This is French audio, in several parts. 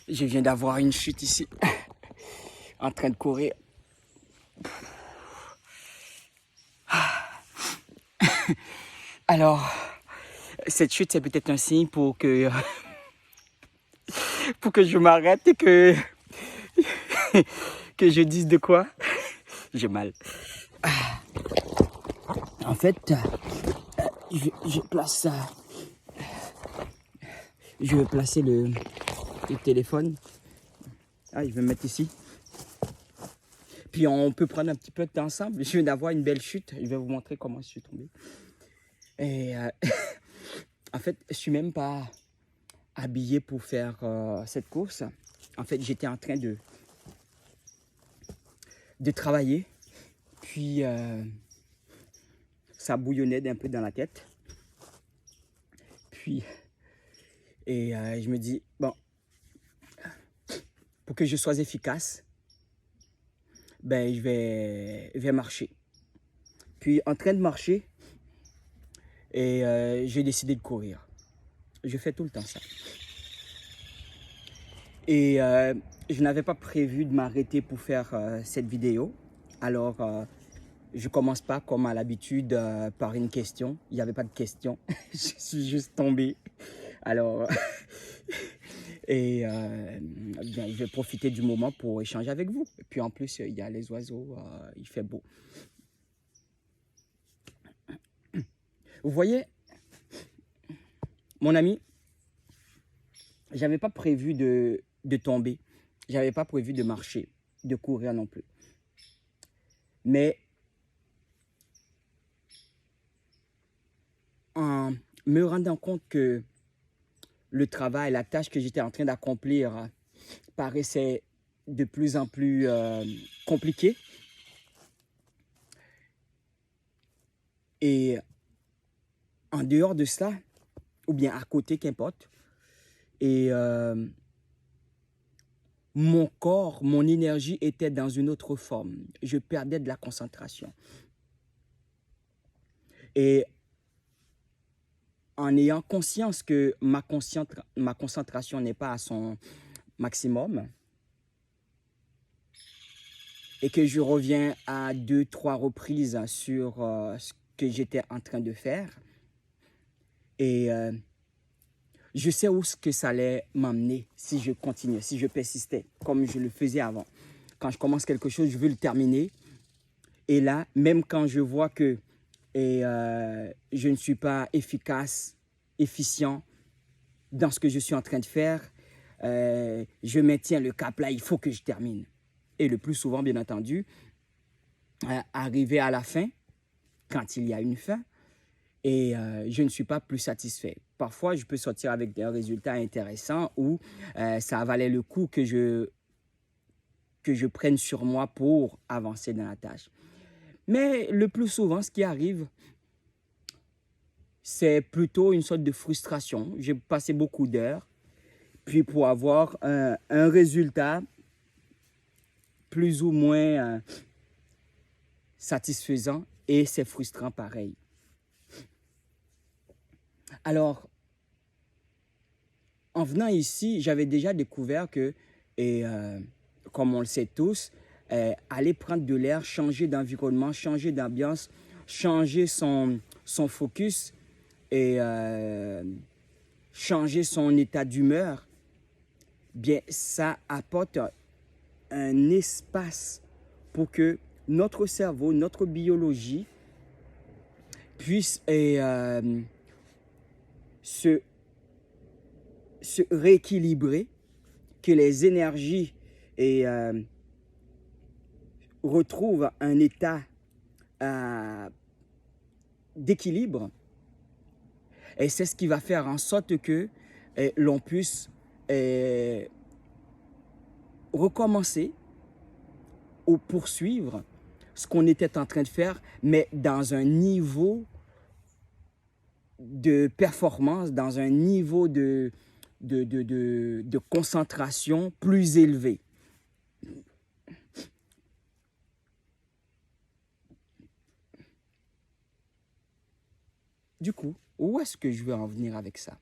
Je viens d'avoir une chute ici, en train de courir. Alors, cette chute, c'est peut-être un signe pour que je m'arrête et que je dise de quoi. J'ai mal. En fait, je place je vais placer le téléphone. Ah, je vais me mettre ici. Puis on peut prendre un petit peu de temps ensemble. Je viens d'avoir une belle chute. Je vais vous montrer comment je suis tombé. Et en fait, je suis même pas habillé pour faire cette course. En fait, j'étais en train de travailler. Puis ça bouillonnait d'un peu dans la tête. Puis, je me dis, bon, pour que je sois efficace, ben, je vais marcher. Puis, en train de marcher, j'ai décidé de courir. Je fais tout le temps ça. Et je n'avais pas prévu de m'arrêter pour faire cette vidéo. Alors, je commence pas comme à l'habitude par une question. Il n'y avait pas de question. Je suis juste tombé. Alors, bien, je vais profiter du moment pour échanger avec vous. Et puis en plus, il y a les oiseaux, il fait beau. Vous voyez, mon ami, j'avais pas prévu de tomber. J'avais pas prévu de marcher, de courir non plus. Mais en me rendant compte que le travail, la tâche que j'étais en train d'accomplir paraissait de plus en plus compliquée. Et en dehors de ça, ou bien à côté, qu'importe, et mon corps, mon énergie était dans une autre forme. Je perdais de la concentration. Et en ayant conscience que ma concentration n'est pas à son maximum et que je reviens à 2-3 reprises sur ce que j'étais en train de faire, et je sais où ce que ça allait m'amener si je continuais, si je persistais, comme je le faisais avant. Quand je commence quelque chose, je veux le terminer. Et là, même quand je vois que je ne suis pas efficace, efficient dans ce que je suis en train de faire, je maintiens le cap là, il faut que je termine. Et le plus souvent, bien entendu, arriver à la fin, quand il y a une fin, et je ne suis pas plus satisfait. Parfois, je peux sortir avec des résultats intéressants où ça valait le coup que je prenne sur moi pour avancer dans la tâche. Mais le plus souvent, ce qui arrive, c'est plutôt une sorte de frustration. J'ai passé beaucoup d'heures, puis pour avoir un résultat plus ou moins satisfaisant, et c'est frustrant pareil. Alors, en venant ici, j'avais déjà découvert que, et comme on le sait tous, aller prendre de l'air, changer d'environnement, changer d'ambiance, changer son focus et changer son état d'humeur, bien, ça apporte un espace pour que notre cerveau, notre biologie puisse se rééquilibrer, que les énergies retrouvent un état d'équilibre. Et c'est ce qui va faire en sorte que l'on puisse recommencer ou poursuivre ce qu'on était en train de faire, mais dans un niveau de performance, dans un niveau de concentration plus élevé. Du coup, où est-ce que je veux en venir avec ça?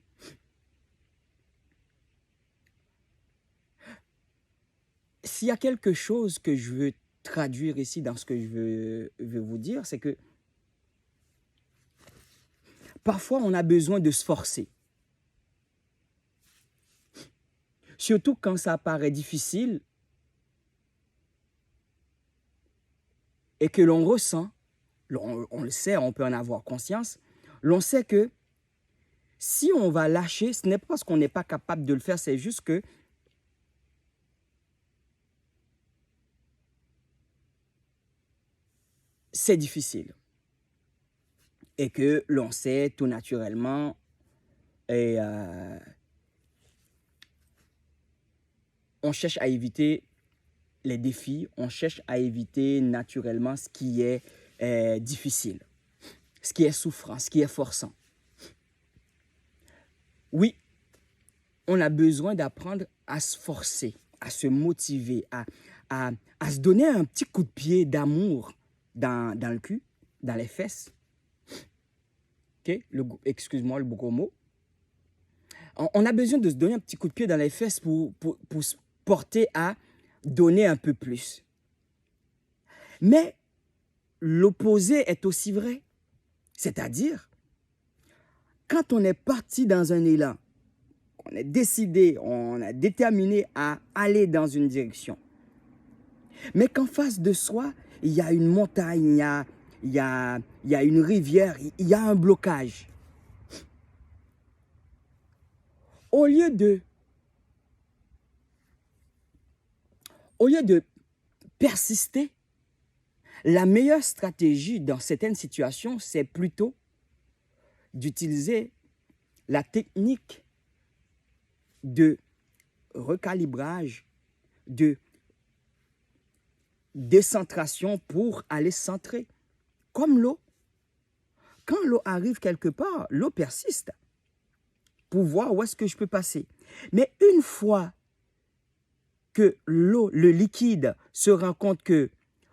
s'il y a quelque chose que je veux traduire ici dans ce que je veux vous dire, c'est que parfois on a besoin de se forcer. Surtout quand ça paraît difficile et que l'on ressent, on le sait, on peut en avoir conscience, l'on sait que si on va lâcher, ce n'est pas parce qu'on n'est pas capable de le faire, c'est juste que c'est difficile. Et que l'on sait tout naturellement, et on cherche à éviter les défis, on cherche à éviter naturellement ce qui est difficile, ce qui est souffrant, ce qui est forçant. Oui, on a besoin d'apprendre à se forcer, à se motiver, à se donner un petit coup de pied d'amour dans le cul, dans les fesses. Okay? Excuse-moi le gros mot. On a besoin de se donner un petit coup de pied dans les fesses pour se porter à donner un peu plus. Mais l'opposé est aussi vrai. C'est-à-dire, quand on est parti dans un élan, on est décidé, on a déterminé à aller dans une direction, mais qu'en face de soi, il y a une montagne, il y a une rivière, il y a un blocage. Au lieu de persister, la meilleure stratégie dans certaines situations, c'est plutôt d'utiliser la technique de recalibrage, de décentration pour aller centrer. Comme l'eau. Quand l'eau arrive quelque part, l'eau persiste pour voir où est-ce que je peux passer. Mais une fois que l'eau, le liquide, se rend compte que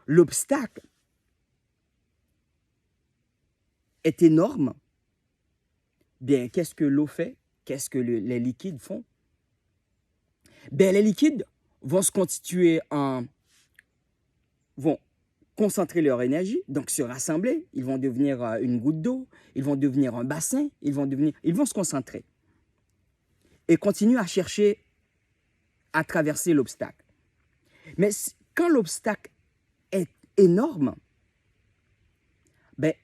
l'obstacle est énorme, bien, qu'est-ce que l'eau fait? Qu'est-ce que les liquides font? Bien, les liquides vont se constituer vont concentrer leur énergie, donc se rassembler. Ils vont devenir une goutte d'eau, ils vont devenir un bassin, ils vont se concentrer et continuer à chercher à traverser l'obstacle. Mais quand l'obstacle est énorme, ben,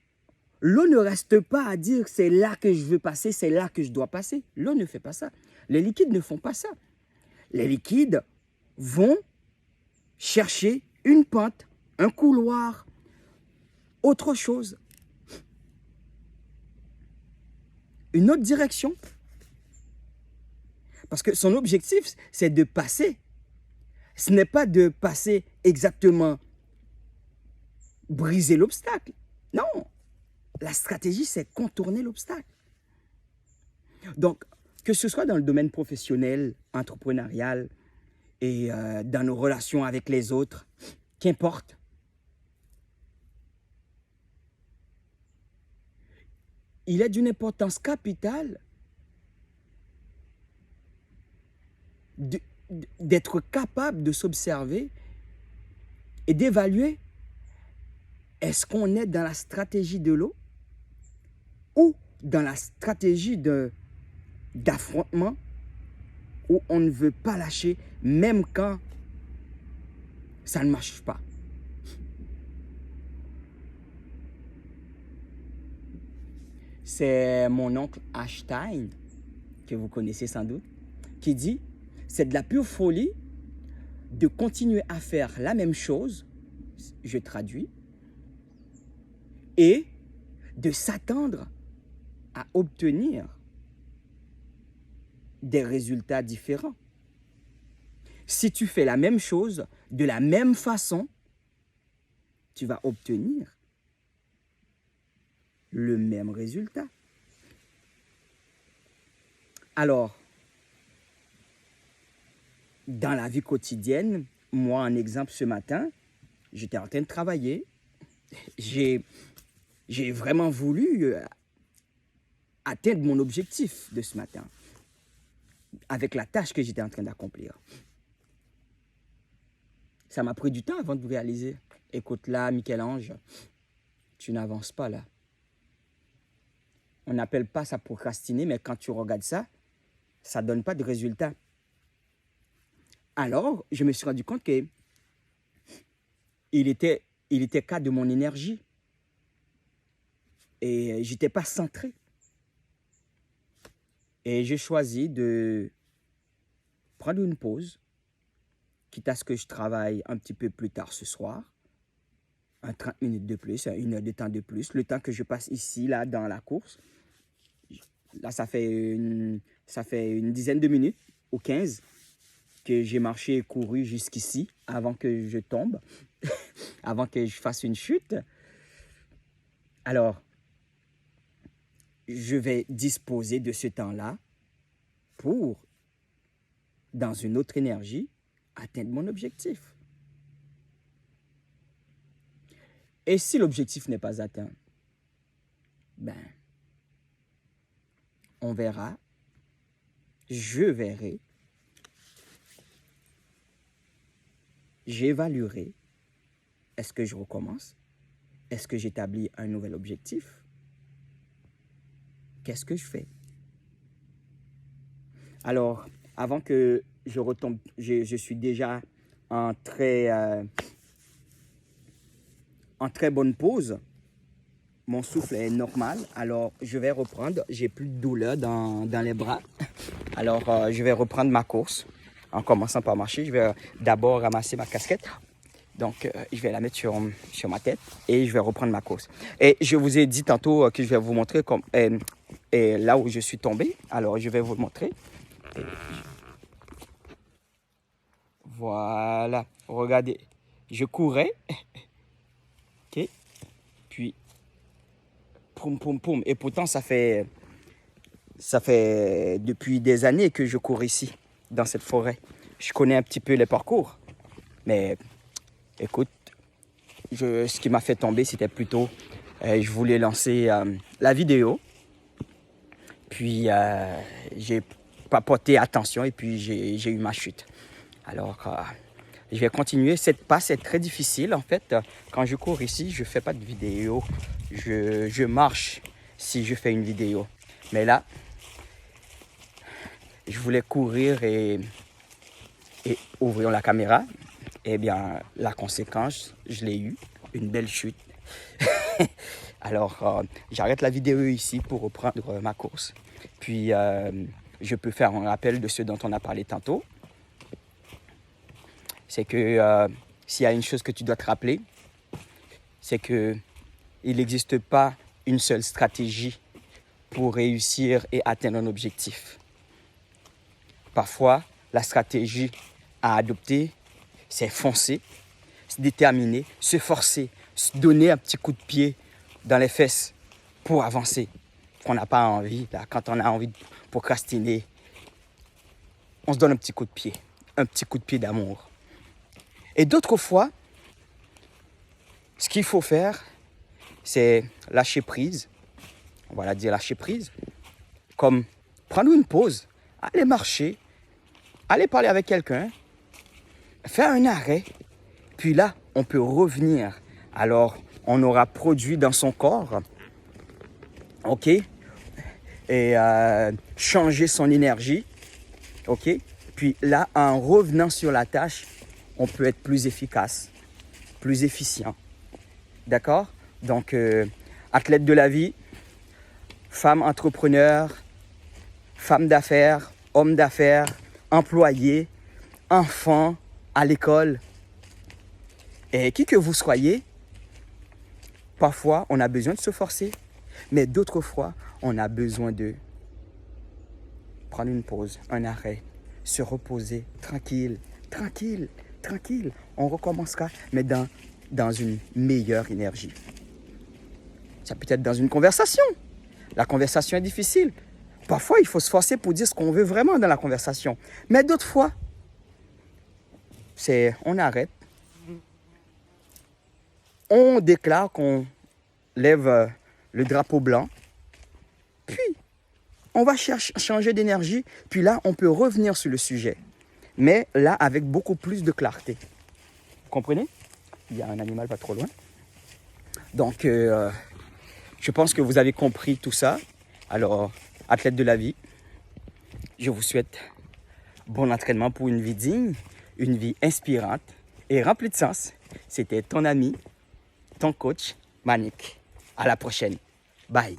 l'eau ne reste pas à dire c'est là que je veux passer, c'est là que je dois passer. L'eau ne fait pas ça. Les liquides ne font pas ça. Les liquides vont chercher une pente, un couloir, autre chose, une autre direction. Parce que son objectif, c'est de passer. Ce n'est pas de passer exactement, briser l'obstacle. Non, la stratégie, c'est contourner l'obstacle. Donc, que ce soit dans le domaine professionnel, entrepreneurial et dans nos relations avec les autres, qu'importe. Il est d'une importance capitale d'être capable de s'observer et d'évaluer est-ce qu'on est dans la stratégie de l'eau ou dans la stratégie d'affrontement où on ne veut pas lâcher même quand ça ne marche pas. C'est mon oncle Einstein, que vous connaissez sans doute, qui dit « C'est de la pure folie de continuer à faire la même chose, je traduis, et de s'attendre à obtenir des résultats différents. Si tu fais la même chose de la même façon, tu vas obtenir le même résultat. » Alors, dans la vie quotidienne, moi, un exemple ce matin, j'étais en train de travailler. J'ai vraiment voulu atteindre mon objectif de ce matin avec la tâche que j'étais en train d'accomplir. Ça m'a pris du temps avant de réaliser. Écoute, là, Michel-Ange, tu n'avances pas là. On n'appelle pas ça procrastiner, mais quand tu regardes ça, ça ne donne pas de résultat. Alors, je me suis rendu compte que il était cas de mon énergie. Et je n'étais pas centré. Et j'ai choisi de prendre une pause, quitte à ce que je travaille un petit peu plus tard ce soir, un 30 minutes de plus, 1 heure de temps de plus, le temps que je passe ici, là, dans la course. Là, ça fait une dizaine de minutes, ou 15, que j'ai marché et couru jusqu'ici, avant que je tombe, avant que je fasse une chute. Alors, je vais disposer de ce temps-là pour, dans une autre énergie, atteindre mon objectif. Et si l'objectif n'est pas atteint, ben, on verra, je verrai, j'évaluerai, est-ce que je recommence? Est-ce que j'établis un nouvel objectif? Qu'est-ce que je fais? Alors, avant que je retombe, je suis déjà en très bonne pause. Mon souffle est normal, alors je vais reprendre. J'ai plus de douleur dans les bras. Alors, je vais reprendre ma course. En commençant par marcher, je vais d'abord ramasser ma casquette. Donc, je vais la mettre sur ma tête et je vais reprendre ma course. Et je vous ai dit tantôt que je vais vous montrer là où je suis tombé. Alors, je vais vous le montrer. Voilà. Regardez. Je courais. OK. Puis, poum, poum, poum. Et pourtant, ça fait depuis des années que je cours ici, dans cette forêt. Je connais un petit peu les parcours. Mais, écoute, ce qui m'a fait tomber, c'était plutôt, je voulais lancer la vidéo. Puis, j'ai pas porté attention et puis j'ai eu ma chute. Alors, je vais continuer. Cette passe est très difficile. En fait, quand je cours ici, je ne fais pas de vidéo. Je marche si je fais une vidéo. Mais là, je voulais courir et ouvrir la caméra. Eh bien, la conséquence, je l'ai eu. Une belle chute. Alors, j'arrête la vidéo ici pour reprendre ma course. Puis, je peux faire un rappel de ce dont on a parlé tantôt. C'est que s'il y a une chose que tu dois te rappeler, c'est qu'il n'existe pas une seule stratégie pour réussir et atteindre un objectif. Parfois, la stratégie à adopter, c'est foncer, se déterminer, se forcer, se donner un petit coup de pied dans les fesses pour avancer. Qu'on n'a pas envie, là, quand on a envie de procrastiner, on se donne un petit coup de pied d'amour. Et d'autres fois, ce qu'il faut faire, c'est lâcher prise. On va la dire lâcher prise. Comme prendre une pause, aller marcher, aller parler avec quelqu'un, faire un arrêt. Puis là, on peut revenir. Alors, on aura produit dans son corps, OK? Et changer son énergie, OK? Puis là, en revenant sur la tâche, on peut être plus efficace, plus efficient. D'accord? Donc, athlète de la vie, femme entrepreneur, femme d'affaires, homme d'affaires, employé, enfant, à l'école. Et qui que vous soyez, parfois, on a besoin de se forcer. Mais d'autres fois, on a besoin de prendre une pause, un arrêt, se reposer, tranquille. On recommencera, mais dans une meilleure énergie. Ça peut être dans une conversation. La conversation est difficile. Parfois, il faut se forcer pour dire ce qu'on veut vraiment dans la conversation. Mais d'autres fois, on arrête. On déclare qu'on lève le drapeau blanc. Puis, on va changer d'énergie. Puis là, on peut revenir sur le sujet. Mais là, avec beaucoup plus de clarté. Vous comprenez? Il y a un animal pas trop loin. Donc, je pense que vous avez compris tout ça. Alors, athlète de la vie, je vous souhaite bon entraînement pour une vie digne, une vie inspirante et remplie de sens. C'était ton ami, ton coach, Manik. À la prochaine. Bye.